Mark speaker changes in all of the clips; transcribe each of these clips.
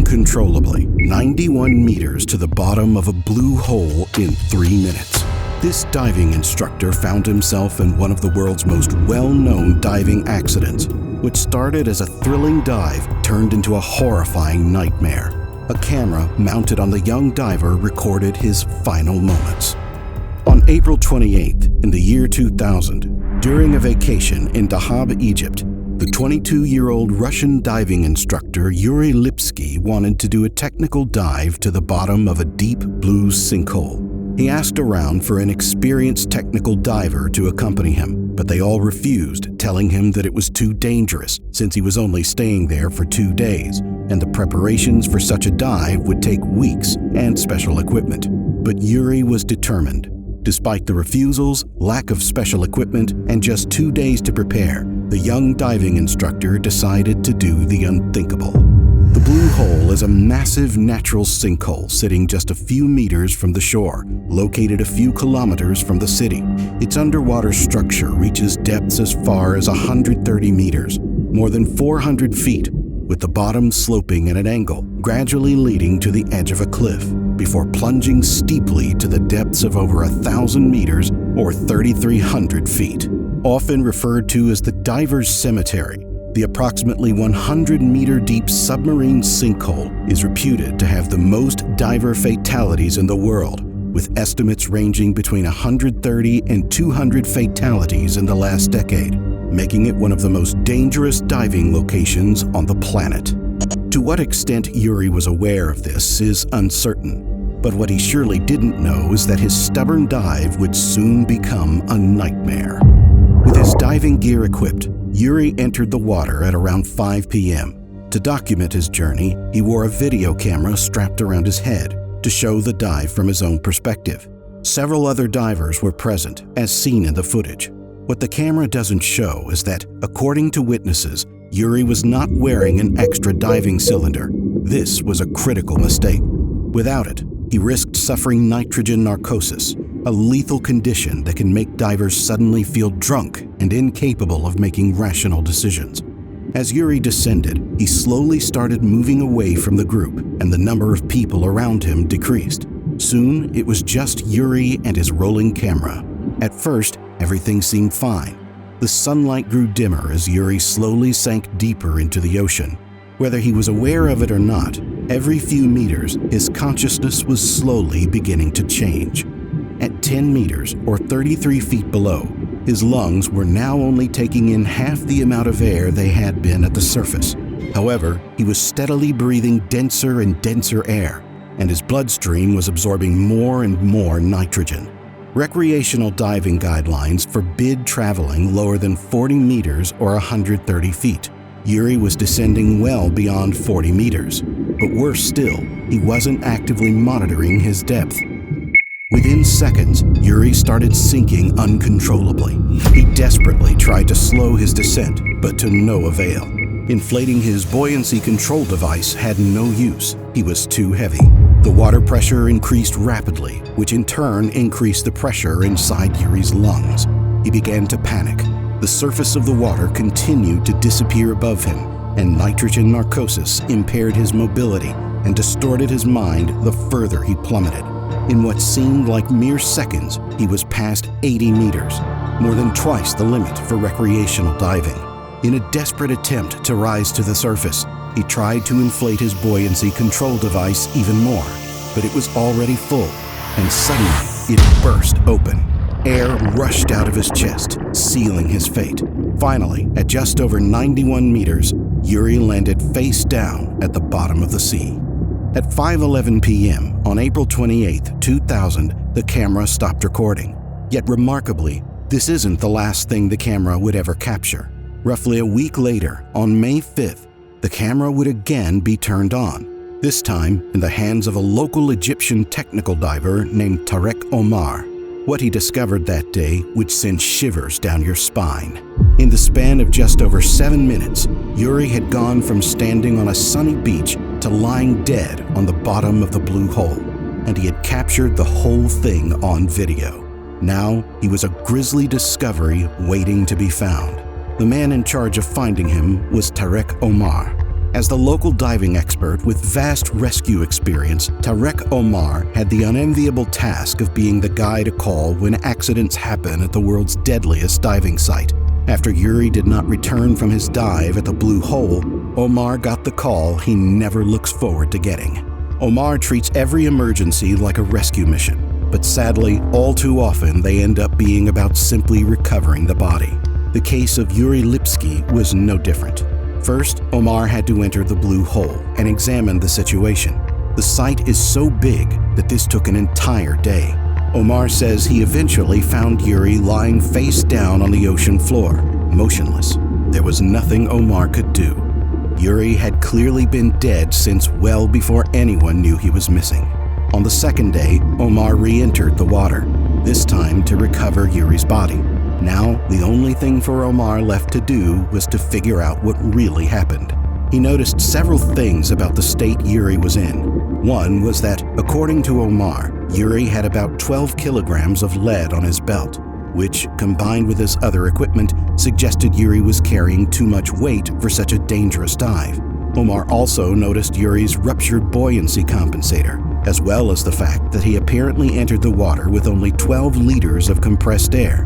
Speaker 1: uncontrollably 91 meters to the bottom of a blue hole in 3 minutes. This diving instructor found himself in one of the world's most well-known diving accidents, which started as a thrilling dive turned into a horrifying nightmare. A camera mounted on the young diver recorded his final moments. On April 28th, in the year 2000, during a vacation in Dahab, Egypt, the 22-year-old Russian diving instructor Yuri Lipski wanted to do a technical dive to the bottom of a deep blue sinkhole. He asked around for an experienced technical diver to accompany him, but they all refused, telling him that it was too dangerous since he was only staying there for 2 days, and the preparations for such a dive would take weeks and special equipment. But Yuri was determined. Despite the refusals, lack of special equipment, and just 2 days to prepare, the young diving instructor decided to do the unthinkable. The Blue Hole is a massive natural sinkhole sitting just a few meters from the shore, located a few kilometers from the city. Its underwater structure reaches depths as far as 130 meters, more than 400 feet, with the bottom sloping at an angle, gradually leading to the edge of a cliff, before plunging steeply to the depths of over 1,000 meters or 3,300 feet. Often referred to as the Diver's Cemetery, the approximately 100-meter-deep submarine sinkhole is reputed to have the most diver fatalities in the world, with estimates ranging between 130 and 200 fatalities in the last decade, making it one of the most dangerous diving locations on the planet. To what extent Yuri was aware of this is uncertain, but what he surely didn't know is that his stubborn dive would soon become a nightmare. With his diving gear equipped, Yuri entered the water at around 5 p.m. To document his journey, he wore a video camera strapped around his head to show the dive from his own perspective. Several other divers were present, as seen in the footage. What the camera doesn't show is that, according to witnesses, Yuri was not wearing an extra diving cylinder. This was a critical mistake. Without it, he risked suffering nitrogen narcosis, a lethal condition that can make divers suddenly feel drunk and incapable of making rational decisions. As Yuri descended, he slowly started moving away from the group, and the number of people around him decreased. Soon, it was just Yuri and his rolling camera. At first, everything seemed fine. The sunlight grew dimmer as Yuri slowly sank deeper into the ocean. Whether he was aware of it or not, every few meters, his consciousness was slowly beginning to change. At 10 meters, or 33 feet below, his lungs were now only taking in half the amount of air they had been at the surface. However, he was steadily breathing denser and denser air, and his bloodstream was absorbing more and more nitrogen. Recreational diving guidelines forbid traveling lower than 40 meters or 130 feet. Yuri was descending well beyond 40 meters, but worse still, he wasn't actively monitoring his depth. Within seconds, Yuri started sinking uncontrollably. He desperately tried to slow his descent, but to no avail. Inflating his buoyancy control device had no use. He was too heavy. The water pressure increased rapidly, which in turn increased the pressure inside Yuri's lungs. He began to panic. The surface of the water continued to disappear above him, and nitrogen narcosis impaired his mobility and distorted his mind the further he plummeted. In what seemed like mere seconds, he was past 80 meters, more than twice the limit for recreational diving. In a desperate attempt to rise to the surface, he tried to inflate his buoyancy control device even more, but it was already full, and suddenly it burst open. Air rushed out of his chest, sealing his fate. Finally, at just over 91 meters, Yuri landed face down at the bottom of the sea. At 5:11 p.m. on April 28, 2000, the camera stopped recording. Yet remarkably, this isn't the last thing the camera would ever capture. Roughly a week later, on May 5th, the camera would again be turned on, this time in the hands of a local Egyptian technical diver named Tarek Omar. What he discovered that day would send shivers down your spine. In the span of just over 7 minutes, Yuri had gone from standing on a sunny beach to lying dead on the bottom of the blue hole, and he had captured the whole thing on video. Now, he was a grisly discovery waiting to be found. The man in charge of finding him was Tarek Omar. As the local diving expert with vast rescue experience, Tarek Omar had the unenviable task of being the guy to call when accidents happen at the world's deadliest diving site. After Yuri did not return from his dive at the Blue Hole, Omar got the call he never looks forward to getting. Omar treats every emergency like a rescue mission, but sadly, all too often they end up being about simply recovering the body. The case of Yuri Lipski was no different. First, Omar had to enter the Blue Hole and examine the situation. The site is so big that this took an entire day. Omar says he eventually found Yuri lying face down on the ocean floor, motionless. There was nothing Omar could do. Yuri had clearly been dead since well before anyone knew he was missing. On the second day, Omar re-entered the water, this time to recover Yuri's body. Now, the only thing for Omar left to do was to figure out what really happened. He noticed several things about the state Yuri was in. One was that, according to Omar, Yuri had about 12 kilograms of lead on his belt, which, combined with his other equipment, suggested Yuri was carrying too much weight for such a dangerous dive. Omar also noticed Yuri's ruptured buoyancy compensator, as well as the fact that he apparently entered the water with only 12 liters of compressed air.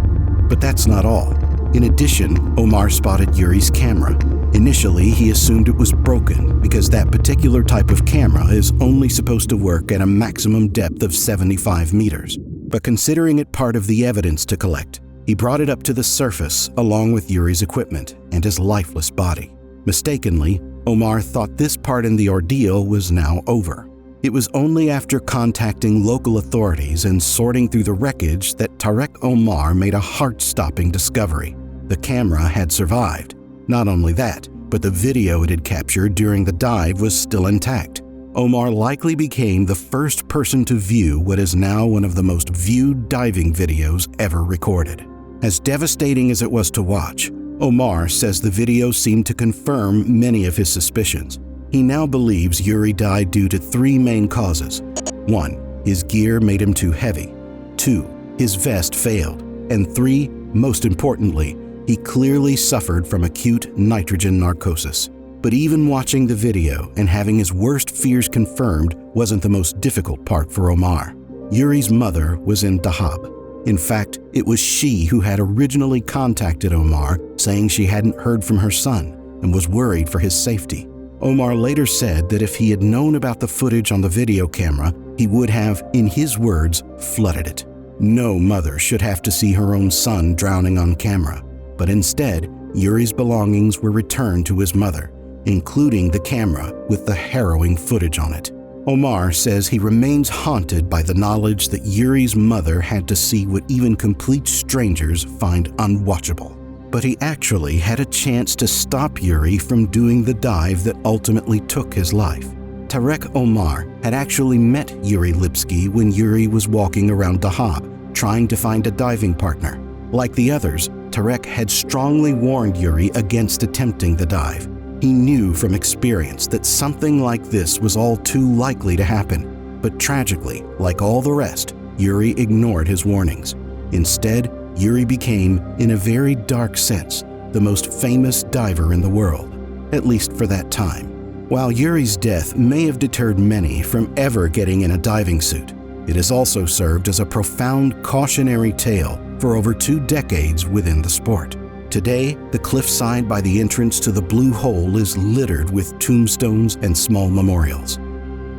Speaker 1: But that's not all. In addition, Omar spotted Yuri's camera. Initially, he assumed it was broken because that particular type of camera is only supposed to work at a maximum depth of 75 meters. But considering it part of the evidence to collect, he brought it up to the surface along with Yuri's equipment and his lifeless body. Mistakenly, Omar thought this part in the ordeal was now over. It was only after contacting local authorities and sorting through the wreckage that Tarek Omar made a heart-stopping discovery. The camera had survived. Not only that, but the video it had captured during the dive was still intact. Omar likely became the first person to view what is now one of the most viewed diving videos ever recorded. As devastating as it was to watch, Omar says the video seemed to confirm many of his suspicions. He now believes Yuri died due to three main causes. 1. His gear made him too heavy. 2. His vest failed. And 3. Most importantly, he clearly suffered from acute nitrogen narcosis. But even watching the video and having his worst fears confirmed wasn't the most difficult part for Omar. Yuri's mother was in Dahab. In fact, it was she who had originally contacted Omar, saying she hadn't heard from her son and was worried for his safety. Omar later said that if he had known about the footage on the video camera, he would have, in his words, flooded it. No mother should have to see her own son drowning on camera, but instead, Yuri's belongings were returned to his mother, including the camera with the harrowing footage on it. Omar says he remains haunted by the knowledge that Yuri's mother had to see what even complete strangers find unwatchable. But he actually had a chance to stop Yuri from doing the dive that ultimately took his life. Tarek Omar had actually met Yuri Lipski when Yuri was walking around Dahab, trying to find a diving partner. Like the others, Tarek had strongly warned Yuri against attempting the dive. He knew from experience that something like this was all too likely to happen. But tragically, like all the rest, Yuri ignored his warnings. Instead, Yuri became, in a very dark sense, the most famous diver in the world, at least for that time. While Yuri's death may have deterred many from ever getting in a diving suit, it has also served as a profound cautionary tale for over 2 decades within the sport. Today, the cliffside by the entrance to the Blue Hole is littered with tombstones and small memorials.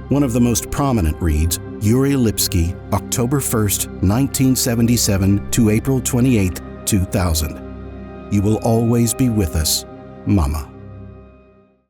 Speaker 1: One of the most prominent reads, Yuri Lipski, October 1st, 1977 to April 28, 2000. You will always be with us, Mama.